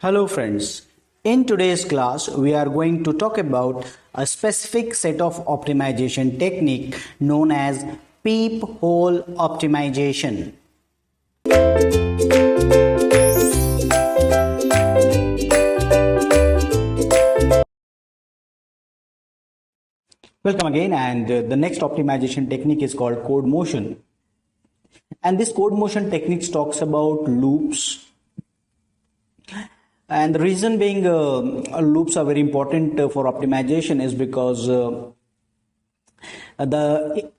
Hello friends, in today's class we are going to talk about a specific set of optimization technique known as peephole optimization. Welcome again, and the next optimization technique is called code motion. And this code motion technique talks about loops. And the reason being loops are very important for optimization is because the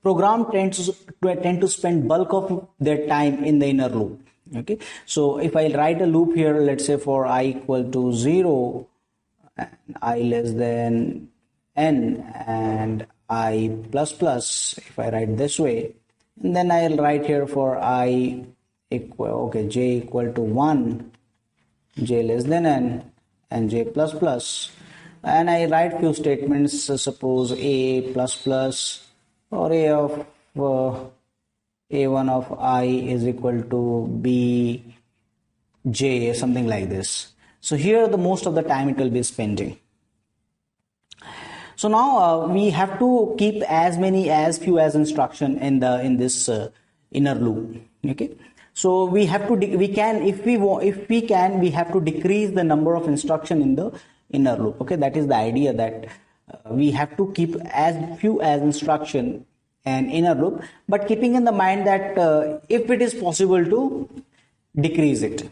program tend to spend bulk of their time in the inner loop. Okay, so if I write a loop here, let's say for I equal to 0 and I less than n and I plus plus, if I write this way, and then I'll write here for I equal, j equal to 1, j less than n and j plus plus, and I write few statements, suppose a plus plus or a of a1 of I is equal to b j, something like this. So here the most of the time it will be spending. So now we have to keep as few as instruction in this inner loop. Okay, so we have to we have to decrease the number of instruction in the inner loop. Okay, that is the idea, that we have to keep as few as instruction and inner loop, but keeping in the mind that if it is possible to decrease it.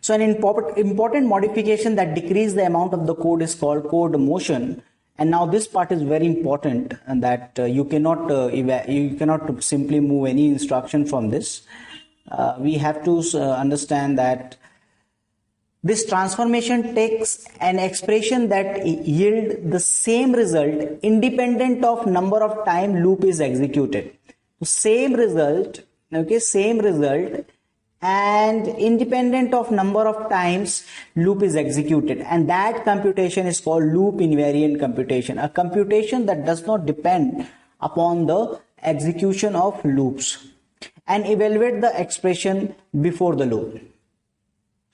So an important modification that decrease the amount of the code is called code motion. And now this part is very important, and that you cannot simply move any instruction from this. We have to understand that this transformation takes an expression that yield the same result independent of number of time loop is executed. Same result, and independent of number of times loop is executed, and that computation is called loop invariant computation, a computation that does not depend upon the execution of loops, and evaluate the expression before the loop.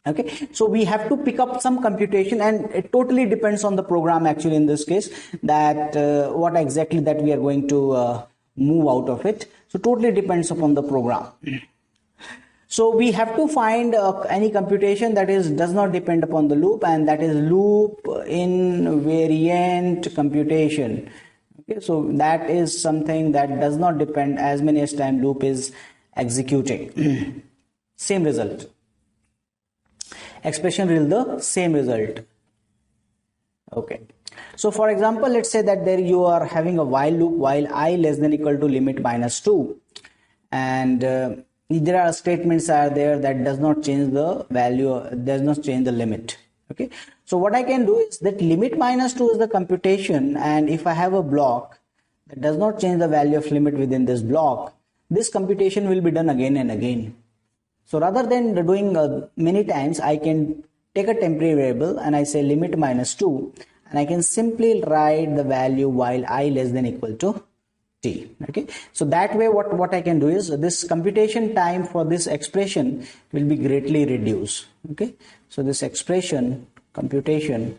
Okay, so we have to pick up some computation, and it totally depends on the program actually in this case, that what exactly that we are going to move out of it. So totally depends upon the program. So we have to find any computation that does not depend upon the loop, and that is loop invariant computation. Okay, so that is something that does not depend as many as time loop is executing. Same result. Expression will the same result. Okay. So for example, let's say that there you are having a while loop while I less than equal to limit minus 2, and there are statements are there that does not change the value, does not change the limit. Okay, so what I can do is that limit minus 2 is the computation, and if I have a block that does not change the value of limit within this block, this computation will be done again and again. So rather than doing many times, I can take a temporary variable and I say limit minus 2, and I can simply write the value while I less than equal to t. Okay, so that way what I can do is this computation time for this expression will be greatly reduced. Okay, so this expression computation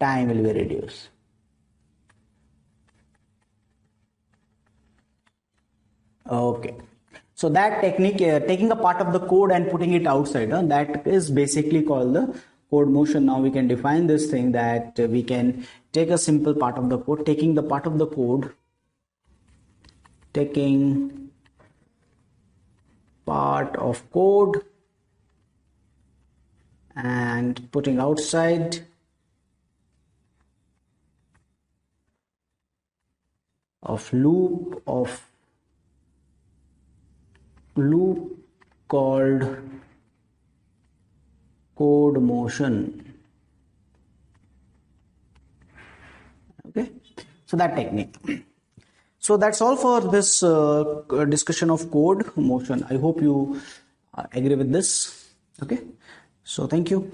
time will be reduced. Okay, so that technique, taking a part of the code and putting it outside, that is basically called the code motion. Now we can define this thing, that we can take a simple part of the code, taking part of code and putting outside of loop called code motion. Okay, so that technique. So that's all for this discussion of code motion. I hope you agree with this. Okay, so thank you.